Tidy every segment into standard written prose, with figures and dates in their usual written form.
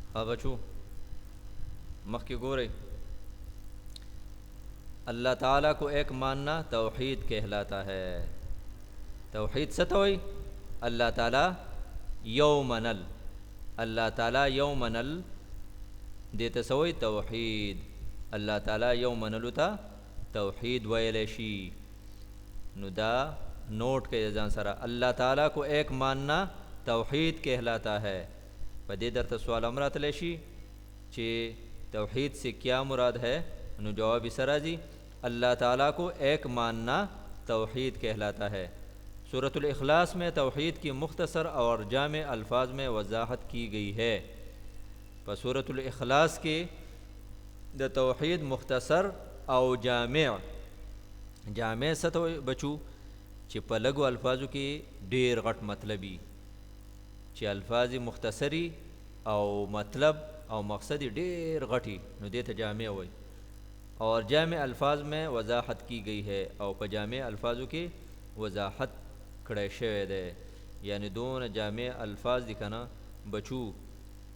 हाँ बच्चों, मख के गोरे अल्लाह ताला को एक मानना तौहीद कहलाता है। तौहीद सतोई अल्लाह ताला यौमनल अल्लाह ताला यौमनल देते सवई तौहीद अल्लाह ताला यौमनलुता तौहीद वयलेशी नुदा नोट के जान सरा अल्लाह ताला को एक मानना तौहीद कहलाता है। पदे दर सवाल अमरात लेशी चे तौहीद से क्या मुराद है? नु जवाब इसरा जी अल्लाह ताला को एक मानना तौहीद कहलाता है। सूरतुल इखलास में तौहीद की मुख्तसर और जामे अल्फाज में वजाहत की गई है। पर सूरतुल इखलास के द तौहीद मुख्तसर और जामे सतो बचू चे पलगो अल्फाजो के ढेर गट मतलबी चे अल्फाज मुख्तसरी और मतलब और मकसदी ढेर गटी नु देते जामे वही और जामे अल्फाज में वजाहत की गई है और पजामे अल्फाजों की वजाहत खड़े शवे दे यानी दोन जामे अल्फाज दिखाना बचू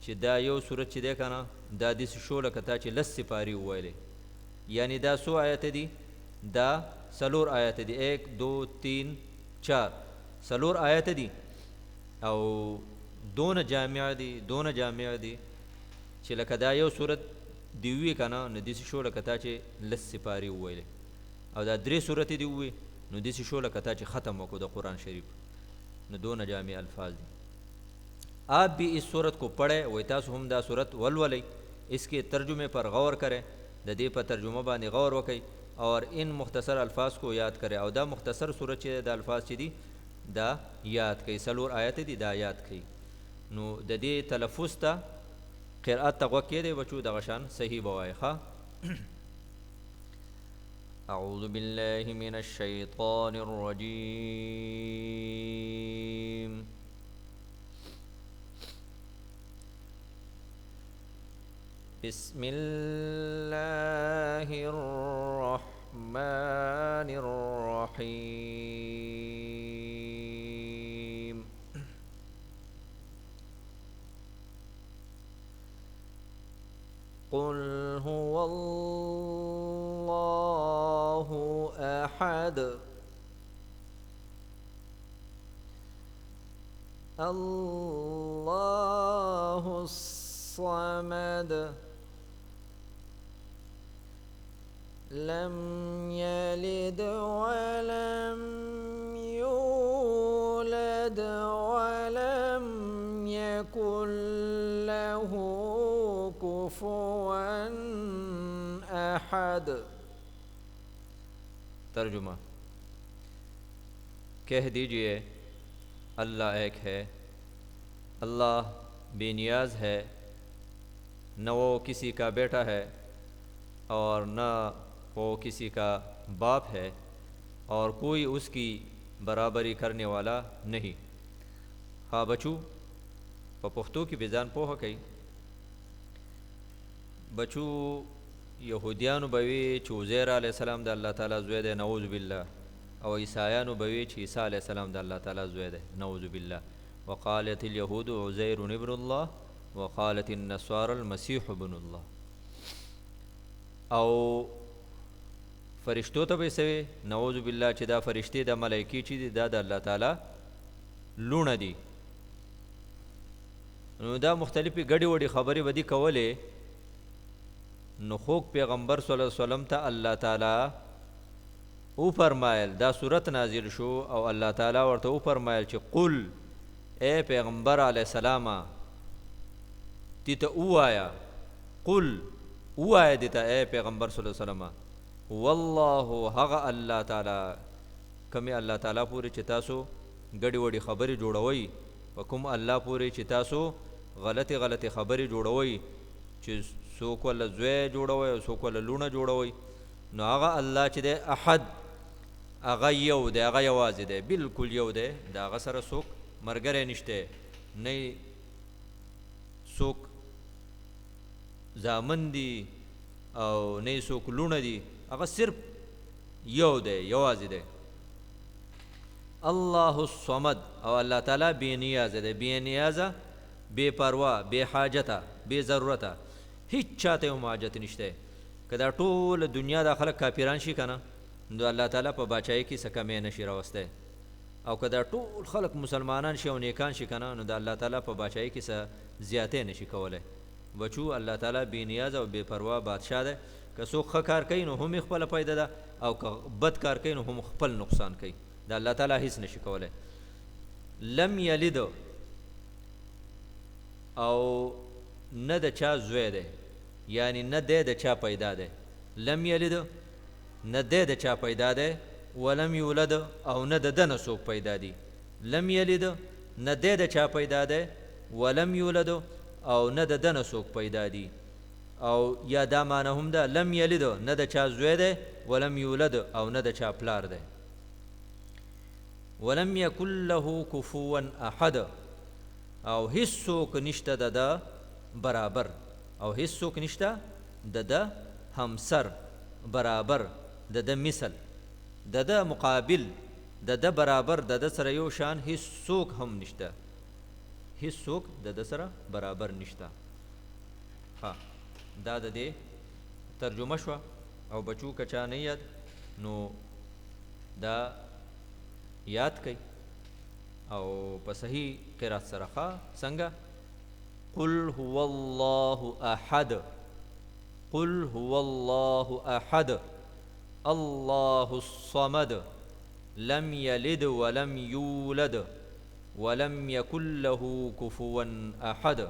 चे दा यो सूरत चे देखना दा दिस शोल कता चे लस सिपारी हुए यानी दा सो आयत दी दा सलोर आयत दी 1 2 3 4 सलोर आयत दी और दोन जामिया दी चे लकदा यो सूरत दिवी का ना नदिस शोल कता चे लस सिपारी हुए और दा द्रे सूरत दी हुए नदिस शोल कता चे ख़त्म हो द कुरान शरीफ न दोन जामे अल्फाज दी। आप भी इस सूरत को पढ़े वैतास हम दा सूरत वलवल इसके तर्जुमे पर गौर करें द दे पर तर्जुमा बाने गौर वकई और इन मुख्तसर अल्फाज को याद करें और दा मुख्तसर सूरत चे दा अल्फाज ची दी दा याद कई सलोर आयत दी दा याद कई नो द दे तलफ़ुज़ ता क़िराअत तवक्के दे बचू दगशान सही बवाए खा अऊज़ु बिल्लाहि मिनश शैतानिर रजीम बिस्मिल्लाहिर रहमानिर रहीम क़ुल हुवल्लाहु अहद अल्लाहुस समद लम यलिद वलम यूलद वलम यकुल लहू कुफुवन अहद। तर्जुमा कह दीजिए अल्लाह एक है, अल्लाह बेनियाज है, न वो किसी का बेटा है और न वो किसी का बाप है और कोई उसकी बराबरी करने वाला नहीं। हाँ बचू व पुख्तू की बेजान पोह कई बचू यहूदियानु बवी चूज़ैर अलैहिस्सलाम द अल्लाह ताला ज़ुए दे नऊज़ु बिल्लाह और ईसायानु बवी ईसा अलैहिस्सलाम द अल्लाह ताला ज़ुए दे नऊज़ु बिल्लाह वक़ालतिल यहूदु उज़ैरुन इब्नुल्लाह वक़ालतिन नस्वारल मसीह इब्नुल्लाह। और फ़रिश्तों तो वैसे नऊज़ु बिल्लाह चिदा फ़रिश्ते द मलाइकी चीज़ दा अल्लाह ताला लूण दी दा मुख्तलिफ़ी गड़ी वड़ी ख़बरी बदी कवले नुखोक पैगम्बर सल्लल्लाहु अलैहि वसल्लम ता अल्लाह ताला ऊपर मायल दा सूरत नाजिल शो और अल्लाह ताला वर्त ऊपर मायल च कुल ए पैगम्बर अलैहिस्सलामा तीत ऊ आया कुल ऊ आया देता ए पैगम्बर सल्लल्लाहु अलैहि वसल्लम वल्लाहु हग अल्लाह ताला कमी अल्लाह ताला पूरी चितासो गड़ी वड़ी खबरी जोड़वई वकुम अल्लाह पूरी चितासो गलती गलती खबरी जोड़वई च सोको अल्लाह ज़ुए जोड़वई और सोको अल्लाह लूना जोड़वई न आगा अल्लाह च दे अहद आगा यौ दे आगा यवाज दे बिल्कुल यौ दे दागा सर सोक मरगरे निश्ते नई सोक जामंदी और नई सोक लूना दी आगा सिर्फ यौ दे यवाज दे अल्लाहुस समद और अल्लाह ताला बेनियाज दे बेनियाजा بې پروا بې حاجته بې ضرورته هیڅ چاته یو حاجت نشته که دا ټول دنیا دا خلک کافران شي که نه نو الله تعالی په باچایۍ کې څه کمی نشي راوستی او که دا ټول خلک مسلمانان شي او نیکان شي که نه نو د الله تعالی په باچایۍ کې څه زیاتی نشي کولی بچو الله تعالی بې نیاز او بې پروا بادشاه دی که څوک ښه کار کوي نو هم یې خپله پیدا ده او که بد کار کوي نو هم خپل نقصان کوي د الله تعالی هیڅ نشي کولی لم یلد او نه د چا زوی دی یعنی نه دی د چا پیدا دی لم یلد نه دی د چا پیدا دی ولم یولد او نه د ده نه څوک پیدا دی لم یلد نه دی د چا پیدا دی ولم یولد او نه د ده نه څوک پیدا دی او یا دا معنی هم ده لم یلد نه د چا زوی دی ولم یولد او نه د چا پلار دی ولم یکن له کفوا احد او هیڅوک نشته د ده برابر او هیڅوک نشته د ده همسر برابر د ده مثل د ده مقابل د ده برابر د ده سره یو شان هیڅوک هم نشته هیڅوک د ده سره برابر نشته ها دا د دې ترجمه شوه او بچو که چا نه یاد نو دا یاد کړئ او په صحیح قرات سره ښه څنګه قل هو الله احد قل هو الله احد الله الصمد لم يلد ولم يولد ولم يكن له كفوا احد